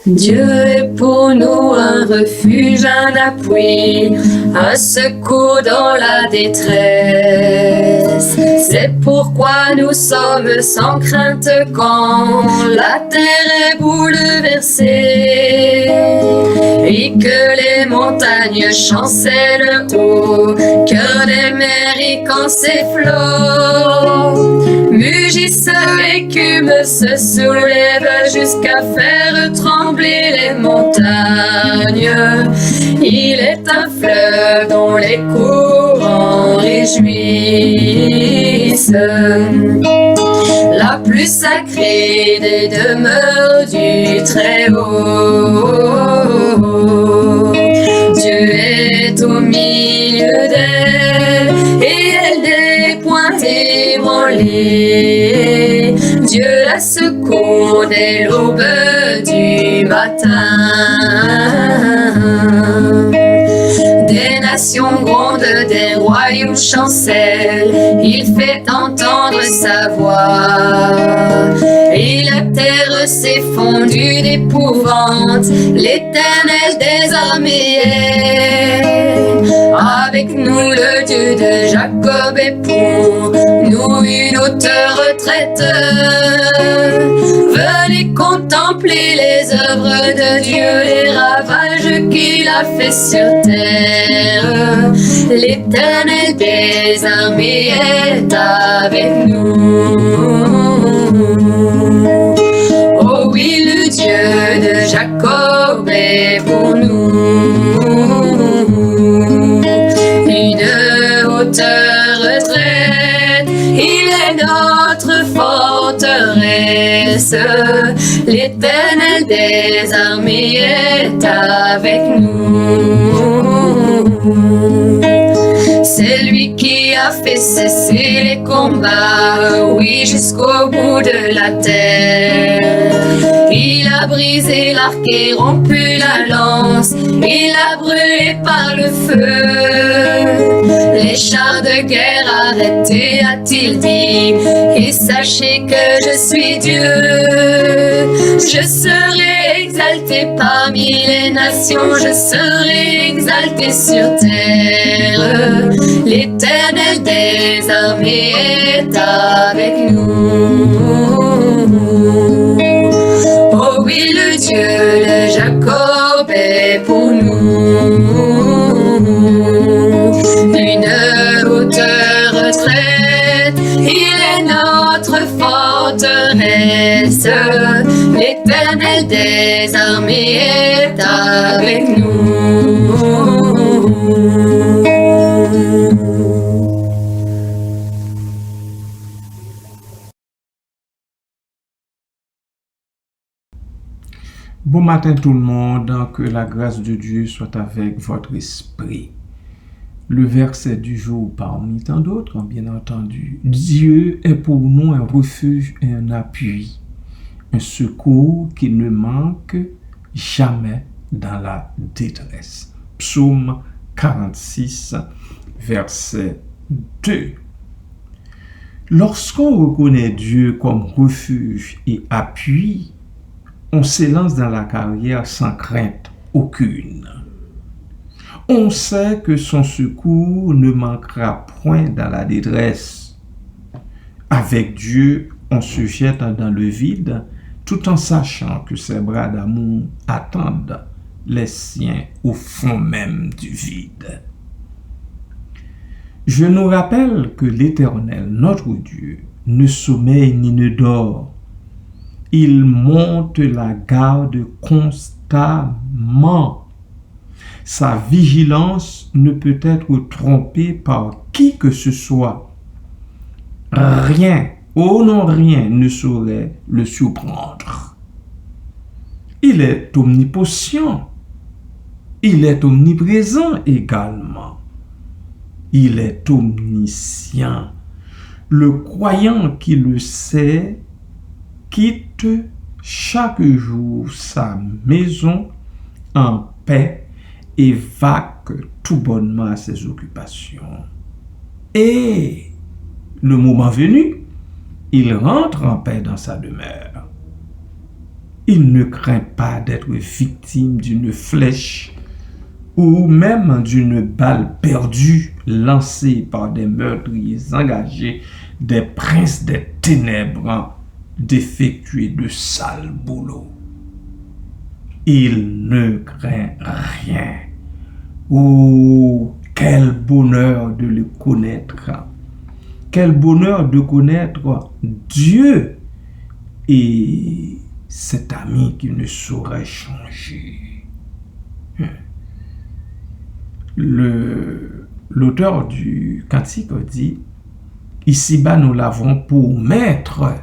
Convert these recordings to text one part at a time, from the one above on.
Dieu est pour nous un refuge, un appui, un secours dans la détresse. C'est pourquoi nous sommes sans crainte quand la terre est bouleversée et que les montagnes chancellent au cœur des mers et quand ses flots mugissent, l'écume se soulève jusqu'à faire trembler les montagnes. Il est un fleuve dont les courants réjouissent. La plus sacrée des demeures du Très-Haut. Dieu est au milieu d'elle et elle des pointes ébranlées. Dieu la secourt dès l'aube du matin. Des nations grondent, des royaumes chancellent, il fait entendre sa voix. Et la terre s'est fondue d'épouvante, l'Éternel des armées est avec nous, le Dieu de Jacob est pour nous une haute retraite. Venez contempler les œuvres de Dieu, les ravages qu'il a fait sur terre. L'Éternel des armées est avec nous. Oh oui, le Dieu de Jacob est pour nous. Une haute retraite, il est notre forteresse. L'Éternel des armées est avec nous. C'est lui qui a fait cesser les combats, oui, jusqu'au bout de la terre. Il a brisé l'arc et rompu la lance, il a brûlé par le feu. Les chars de guerre arrêtés, a-t-il dit, et sachez que je suis Dieu. Je serai exalté parmi les nations, je serai exalté sur terre. L'Éternel des armées est avec nous. Oh oui, le Dieu de Jacob est pour nous. Une haute retraite, il est notre forteresse. L'Éternel des armées est avec nous. Bon matin tout le monde, que la grâce de Dieu soit avec votre esprit. Le verset du jour parmi tant d'autres, bien entendu. Dieu est pour nous un refuge et un appui, un secours qui ne manque jamais dans la détresse. Psaume 46, verset 2. Lorsqu'on reconnaît Dieu comme refuge et appui, on s'élance dans la carrière sans crainte aucune. On sait que son secours ne manquera point dans la détresse. Avec Dieu, on se jette dans le vide, tout en sachant que ses bras d'amour attendent les siens au fond même du vide. Je nous rappelle que l'Éternel, notre Dieu, ne sommeille ni ne dort. Il monte la garde constamment. Sa vigilance ne peut être trompée par qui que ce soit. Rien, oh non rien, ne saurait le surprendre. Il est omnipotent. Il est omniprésent également. Il est omniscient. Le croyant qui le sait quitte chaque jour sa maison en paix et vaque tout bonnement à ses occupations. Et le moment venu, il rentre en paix dans sa demeure. Il ne craint pas d'être victime d'une flèche ou même d'une balle perdue lancée par des meurtriers engagés, des princes des ténèbres, d'effectuer de sales boulots. Il ne craint rien. Oh, quel bonheur de le connaître! Quel bonheur de connaître Dieu et cet ami qui ne saurait changer. L'auteur du cantique dit, ici-bas nous l'avons pour maître,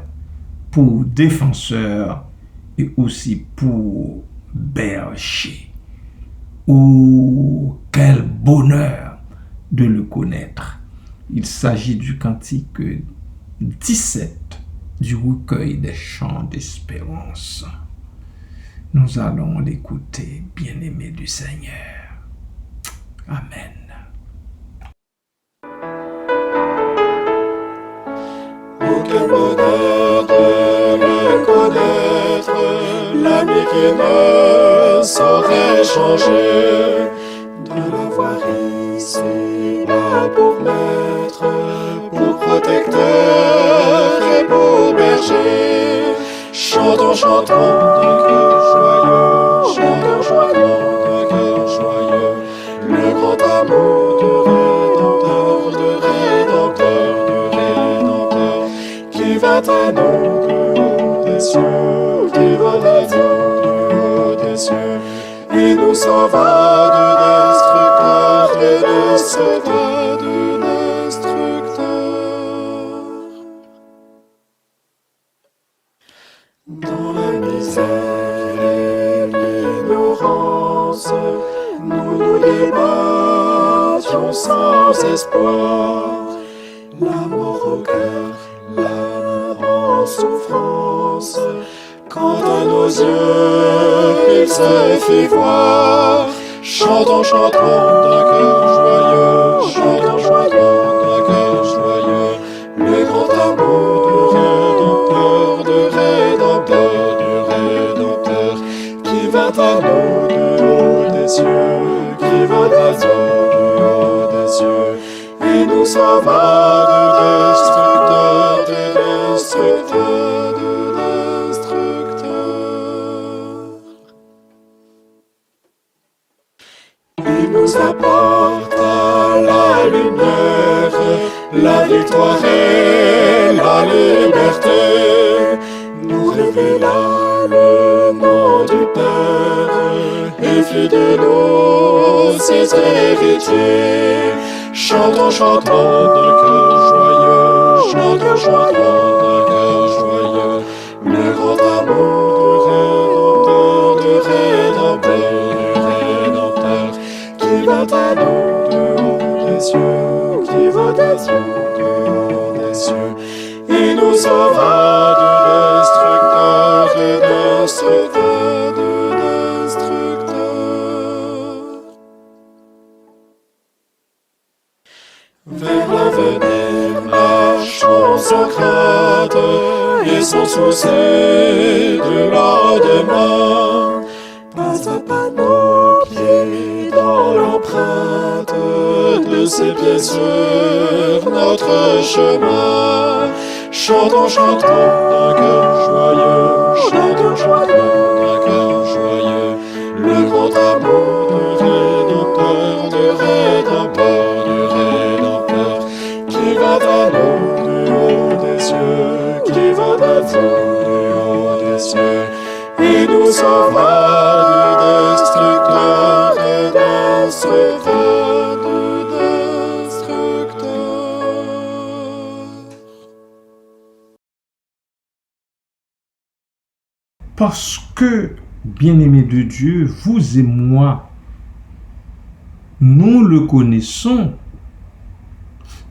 pour défenseur et aussi pour berger. Oh, quel bonheur de le connaître. Il s'agit du cantique 17 du recueil des chants d'espérance. Nous allons l'écouter, bien-aimé du Seigneur. Amen. Oh, quel bonheur de le connaître, l'ami qui ne saurait changer, de l'avoir ici là pour maître, pour protecteur et pour berger. Chantons, chantons d'un cœur joyeux, chantons, chantons d'un cœur joyeux, le grand amour du Rédempteur, du Rédempteur, qui vint à nous du haut des cieux, qui vint à nous du haut des cieux, et nous sauva du destructeur, et nous sauva du destructeur. Dans la misère et l'ignorance, nous nous débattions sans espoir, la mort au cœur, l'âme en souffrance, quand à nos yeux il se fit voir. Chantons, chantons d'un cœur joyeux, chantons, chantons d'un cœur joyeux, le grand amour du Rédempteur, du Rédempteur, du Rédempteur, qui vint à nous du haut des cieux, qui vint à nous du haut des cieux, et nous sauva du destructeur, du destructeur, du destructeur. Il nous apporta la lumière, la victoire et la liberté, nous révéla le nom du Père, et fit de nous ses héritiers. Chantons, chantons d'un cœur joyeux, chantons, chantons d'un cœur joyeux, le grand amour du Rédempteur, du Rédempteur, qui vint à nous du haut des cieux, qui vint à nous du haut des cieux, et nous sauva du destructeur, et destructeur, du destructeur. Vers l'avenir marchons sans crainte et sans souci du lendemain. Pas à pas nos pieds dans l'empreinte de ses pieds sur notre chemin. Chantons, chantons d'un cœur joyeux, chantons, chantons d'un cœur joyeux, le grand amour du Rédempteur, du Rédempteur, du Rédempteur, qui va à nous du haut des cieux, qui va à nous du haut des cieux, et nous sauva du destructeur, du destructeur, du destructeur. Parce que, bien-aimés de Dieu, vous et moi, nous le connaissons,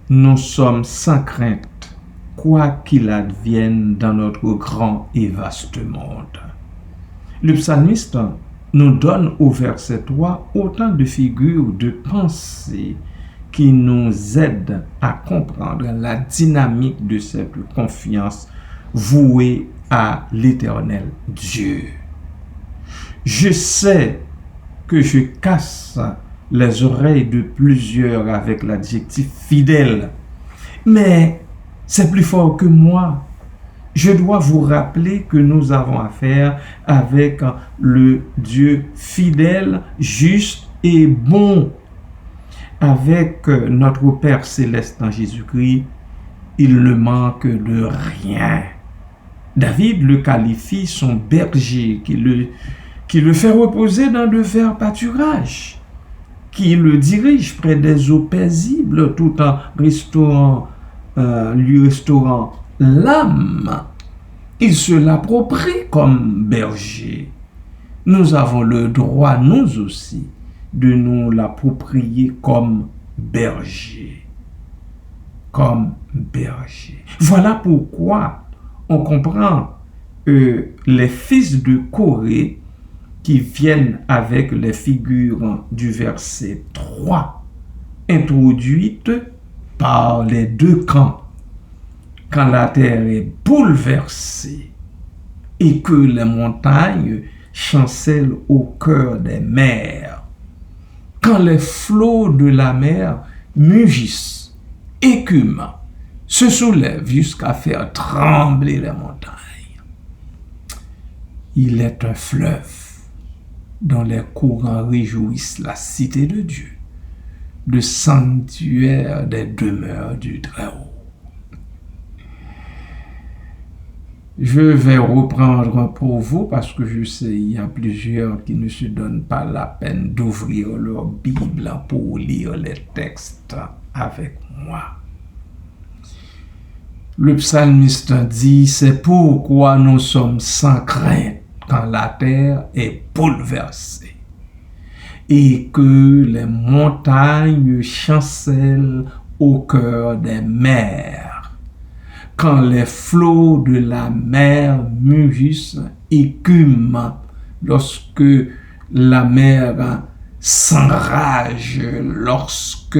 nous sommes sans crainte, quoi qu'il advienne dans notre grand et vaste monde. Le psalmiste nous donne au verset 3 autant de figures de pensées qui nous aident à comprendre la dynamique de cette confiance vouée à l'Éternel Dieu. Je sais que je casse les oreilles de plusieurs avec l'adjectif fidèle, mais c'est plus fort que moi. Je dois vous rappeler que nous avons affaire avec le Dieu fidèle, juste et bon. Avec notre Père céleste en Jésus-Christ, il ne manque de rien. David le qualifie son berger qui le fait reposer dans de verts pâturages, qui le dirige près des eaux paisibles tout en lui restaurant l'âme. Il se l'approprie comme berger. Nous avons le droit, nous aussi, de nous l'approprier comme berger. Comme berger. Voilà pourquoi on comprend les fils de Corée qui viennent avec les figures du verset 3, introduites par les deux camps. Quand la terre est bouleversée et que les montagnes chancellent au cœur des mers, quand les flots de la mer mugissent, écument, se soulèvent jusqu'à faire trembler les montagnes. Il est un fleuve dont les courants réjouissent la cité de Dieu, le sanctuaire des demeures du Très-Haut. Je vais reprendre pour vous parce que je sais il y a plusieurs qui ne se donnent pas la peine d'ouvrir leur Bible pour lire les textes avec moi. Le psalmiste dit, c'est pourquoi nous sommes sans crainte quand la terre est bouleversée et que les montagnes chancellent au cœur des mers. Quand les flots de la mer mugissent, écument, lorsque la mer s'enrage, lorsque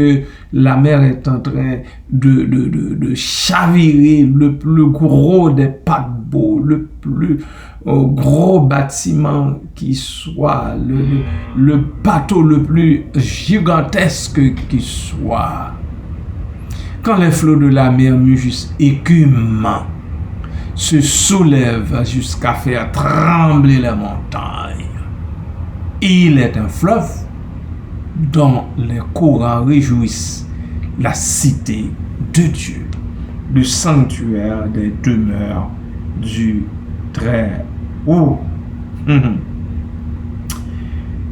la mer est en train de chavirer, le plus gros des paquebots, le plus gros bâtiment qui soit, le bateau le plus gigantesque qui soit. Quand les flots de la mer mugissent, écument, se soulèvent jusqu'à faire trembler les montagnes. Il est un fleuve dont les courants réjouissent la cité de Dieu, le sanctuaire des demeures du Très-Haut.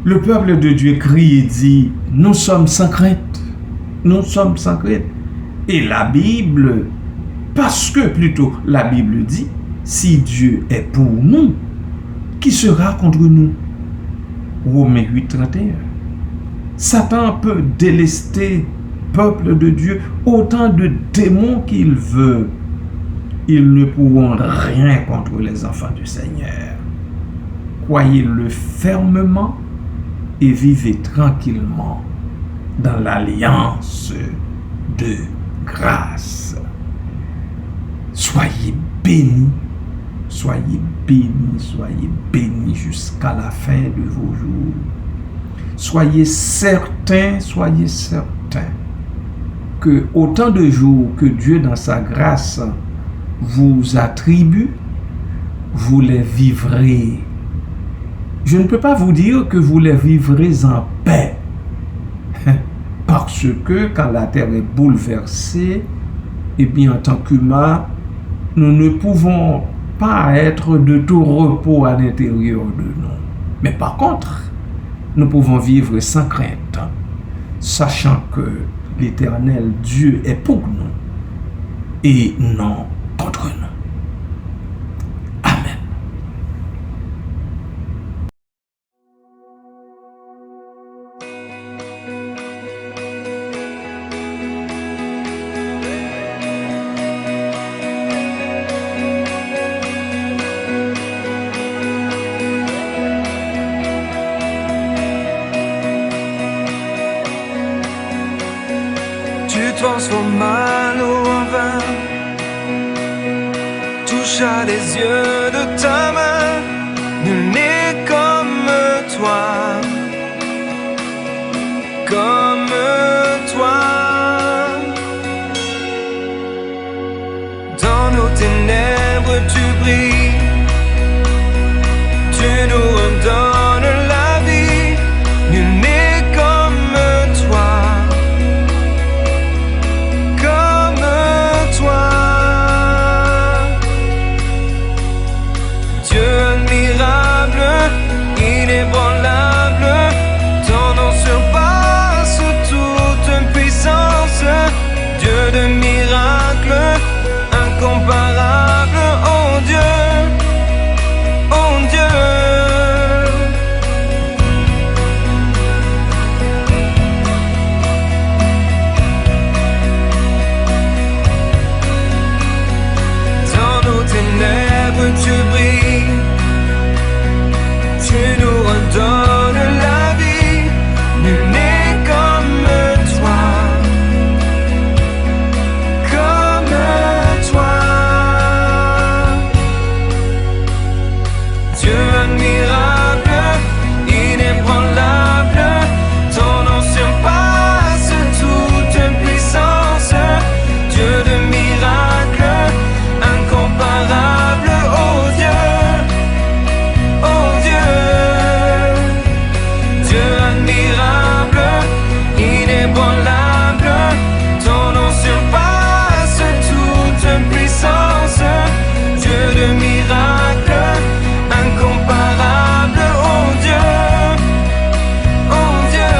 Le peuple de Dieu crie et dit, nous sommes sans crainte, nous sommes sans crainte. Et la Bible, parce que plutôt la Bible dit, si Dieu est pour nous, qui sera contre nous? Romains 8, 31. Satan peut délester peuple de Dieu autant de démons qu'il veut. Ils ne pourront rien contre les enfants du Seigneur. Croyez-le fermement et vivez tranquillement dans l'alliance de grâce. Soyez bénis, soyez bénis, soyez bénis jusqu'à la fin de vos jours. Soyez certains que autant de jours que Dieu dans sa grâce vous attribue, vous les vivrez. Je ne peux pas vous dire que vous les vivrez en paix. Parce que quand la terre est bouleversée, eh bien en tant qu'humains, nous ne pouvons pas être de tout repos à l'intérieur de nous. Mais par contre, nous pouvons vivre sans crainte, sachant que l'Éternel Dieu est pour nous et non contre nous. Amen. Transforme mal en vin, touche à les yeux de ta main. Nul n'est comme Dans nos ténèbres tu brilles, tu nous redonnes la vie. Nul n'est comme toi, comme toi. Dieu admirable, inébranlable, ton nom surpasse toute puissance. Dieu de miracles, incomparable, oh Dieu, oh Dieu. Dans nos ténèbres tu brilles, tu nous redonnes la vie. Nul n'est comme toi, comme toi. Dieu admirable, inébranlable, ton nom surpasse toute puissance. Dieu de miracles, incomparable, oh Dieu, oh Dieu. Dieu admirable, inébranlable, ton nom surpasse toute puissance. Dieu de miracles, incomparable, oh Dieu, oh Dieu.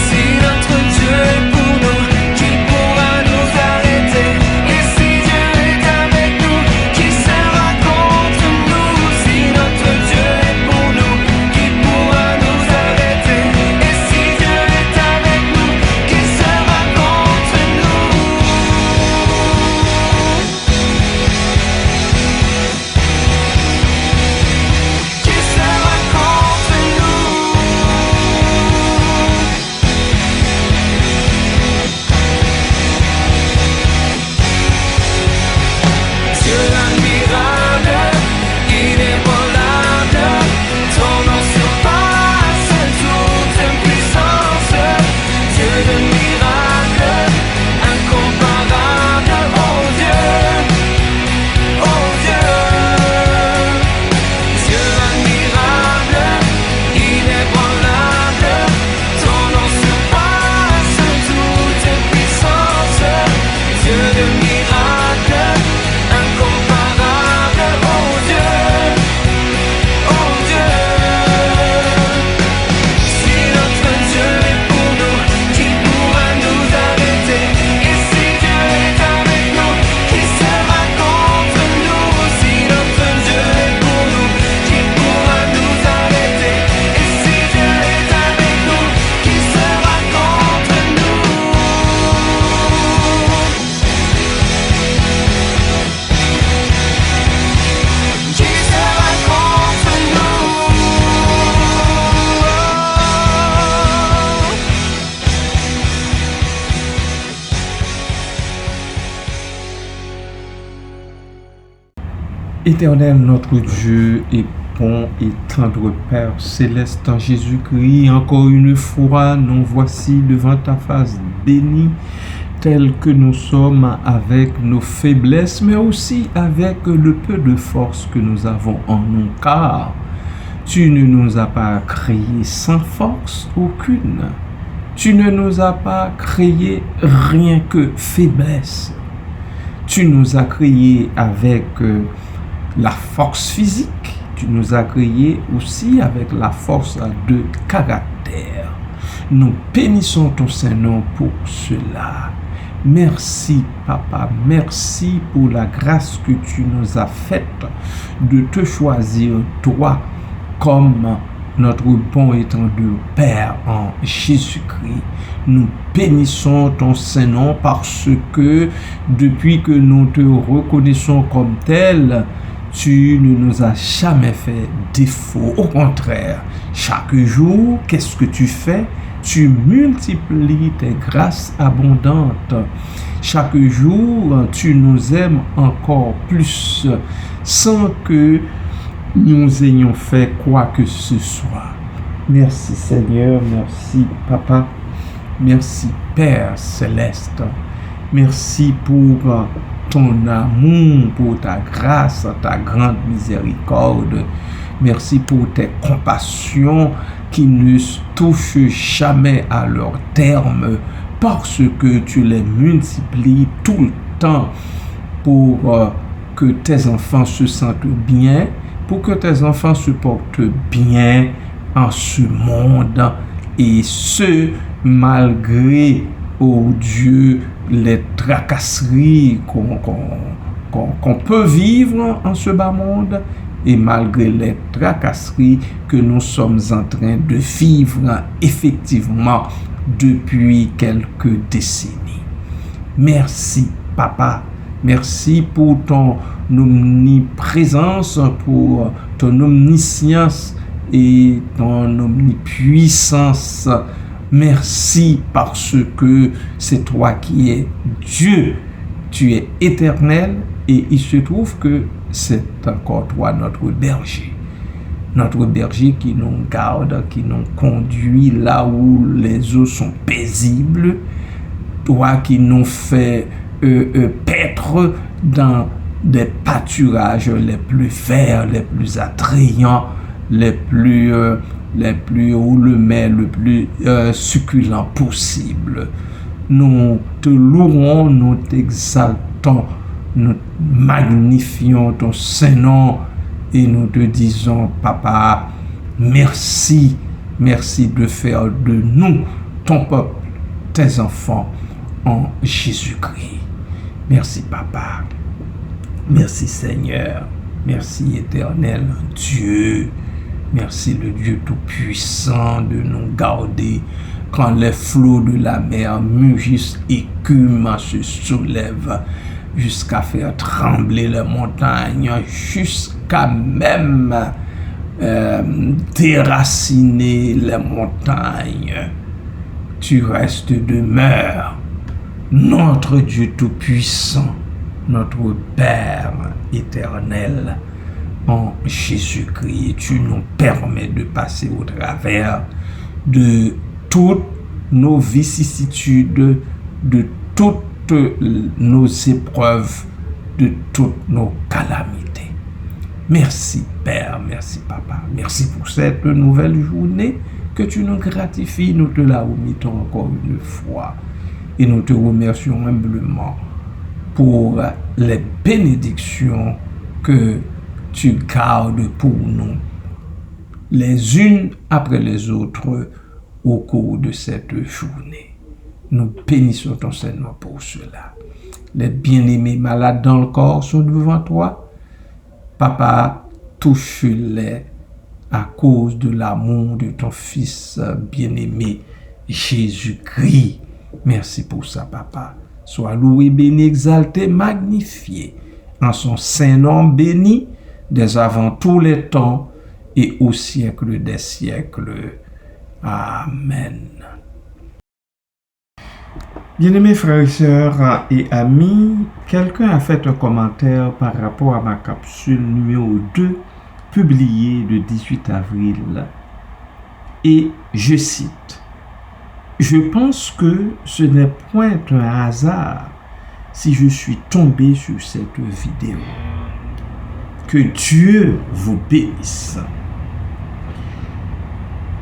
Si notre Dieu est pour nous, qui pourra nous arrêter? Et si Dieu est avec nous, qui sera contre nous? Si notre Dieu est pour nous, qui pourra nous arrêter? Et si Dieu est avec nous, qui sera contre nous? Qui sera contre nous? Dieu admirable, inébranlable, ton nom surpasse toute puissance. Dieu de miracles, incomparable, oh Dieu, oh Dieu. Dieu admirable, inébranlable, ton nom surpasse toute puissance. Dieu de miracles, incomparable, oh Dieu, oh Dieu. Si notre Dieu est pour nous, qui pourra nous arrêter? Et si Dieu est avec nous, qui sera contre nous? Si notre Dieu est pour nous, qui pourra nous arrêter? Et si Dieu est avec nous, qui sera contre nous? Qui sera contre nous? Éternel notre Dieu et bon et tendre Père céleste en Jésus-Christ, encore une fois, nous voici devant ta face bénie, tels que nous sommes avec nos faiblesses, mais aussi avec le peu de force que nous avons en nous, car tu ne nous as pas créés sans force aucune. Tu ne nous as pas créés rien que faiblesse. Tu nous as créés avec la force physique, tu nous as créés aussi avec la force de caractère. Nous bénissons ton Saint-Nom pour cela. Merci, Papa, merci pour la grâce que tu nous as faite de te choisir, toi, comme notre bon et tendre Père en Jésus-Christ. Nous bénissons ton Saint-Nom parce que depuis que nous te reconnaissons comme tel, tu ne nous as jamais fait défaut. Au contraire, chaque jour, qu'est-ce que tu fais? tu multiplies tes grâces abondantes. Chaque jour, tu nous aimes encore plus, sans que nous ayons fait quoi que ce soit. Merci Seigneur, merci Papa, merci Père Céleste, merci pour ton amour, pour ta grâce, ta grande miséricorde. Merci pour tes compassions qui ne touchent jamais à leur terme, parce que tu les multiplies tout le temps pour que tes enfants se sentent bien, pour que tes enfants se portent bien en ce monde, et ce, malgré, oh Dieu, les tracasseries qu'on peut vivre en ce bas monde, et malgré les tracasseries que nous sommes en train de vivre effectivement depuis quelques décennies. Merci, Papa. Merci pour ton omniprésence, pour ton omniscience et ton omnipuissance. Merci parce que c'est toi qui es Dieu. Tu es éternel et il se trouve que c'est encore toi notre berger. Notre berger qui nous garde, qui nous conduit là où les eaux sont paisibles. Toi qui nous fais paître dans des pâturages les plus verts, les plus attrayants, les plus où le mets le plus succulent possible. Nous te louons, nous t'exaltons, nous magnifions ton Saint-Nom et nous te disons, Papa, merci, merci de faire de nous, ton peuple, tes enfants, en Jésus-Christ. Merci, Papa. Merci, Seigneur. Merci, éternel Dieu. Merci, le Dieu Tout-Puissant, de nous garder quand les flots de la mer mugissent, écument, se soulèvent jusqu'à faire trembler les montagnes, jusqu'à même déraciner les montagnes. Tu restes demeure, notre Dieu Tout-Puissant, notre Père éternel, en Jésus-Christ. Tu nous permets de passer au travers de toutes nos vicissitudes, de toutes nos épreuves, de toutes nos calamités. Merci Père, merci Papa, merci pour cette nouvelle journée que tu nous gratifies, nous te la remettons encore une fois et nous te remercions humblement pour les bénédictions que tu gardes pour nous, les unes après les autres, au cours de cette journée. Nous bénissons ton Seigneur pour cela. Les bien-aimés malades dans le corps sont devant toi. Papa, touche-les à cause de l'amour de ton Fils bien-aimé, Jésus-Christ. Merci pour ça, Papa. Sois loué, béni, exalté, magnifié, en son Saint-Nom béni, dès avant tous les temps et au siècle des siècles. Amen. Bien-aimés frères et sœurs et amis, quelqu'un a fait un commentaire par rapport à ma capsule numéro 2, publiée le 18 avril. Et je cite, « Je pense que ce n'est point un hasard si je suis tombé sur cette vidéo. Que Dieu vous bénisse. »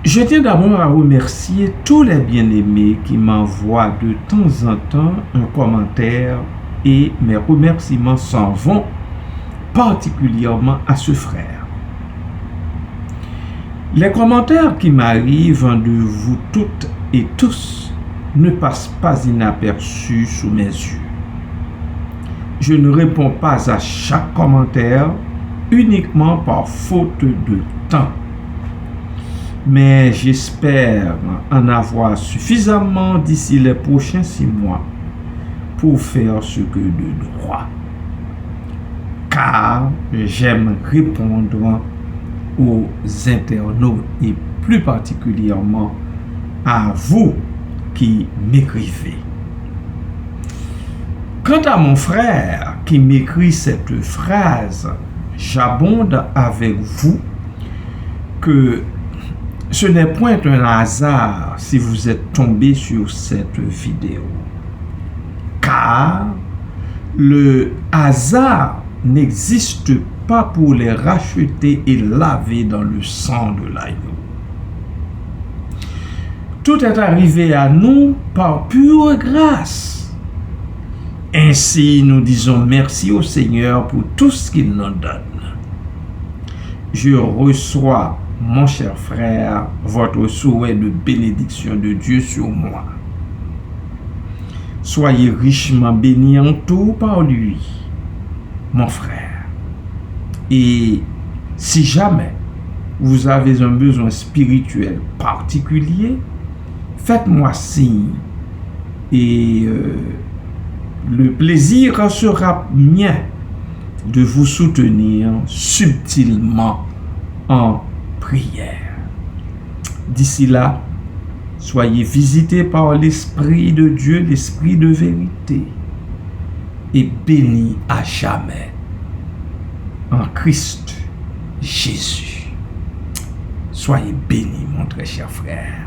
Je tiens d'abord à remercier tous les bien-aimés qui m'envoient de temps en temps un commentaire et mes remerciements s'en vont particulièrement à ce frère. Les commentaires qui m'arrivent de vous toutes et tous ne passent pas inaperçus sous mes yeux. Je ne réponds pas à chaque commentaire uniquement par faute de temps. Mais j'espère en avoir suffisamment d'ici les prochains 6 mois pour faire ce que de droit. Car j'aime répondre aux internautes et plus particulièrement à vous qui m'écrivez. Quant à mon frère qui m'écrit cette phrase, j'abonde avec vous que ce n'est point un hasard si vous êtes tombé sur cette vidéo. Car le hasard n'existe pas pour les racheter et laver dans le sang de l'agneau. Tout est arrivé à nous par pure grâce. Ainsi, nous disons merci au Seigneur pour tout ce qu'il nous donne. Je reçois, mon cher frère, votre souhait de bénédiction de Dieu sur moi. Soyez richement bénis en tout par lui, mon frère. Et si jamais vous avez un besoin spirituel particulier, faites-moi signe et le plaisir sera mien de vous soutenir subtilement en prière. D'ici là, soyez visités par l'Esprit de Dieu, l'Esprit de vérité, et bénis à jamais en Christ Jésus. Soyez bénis, mon très cher frère.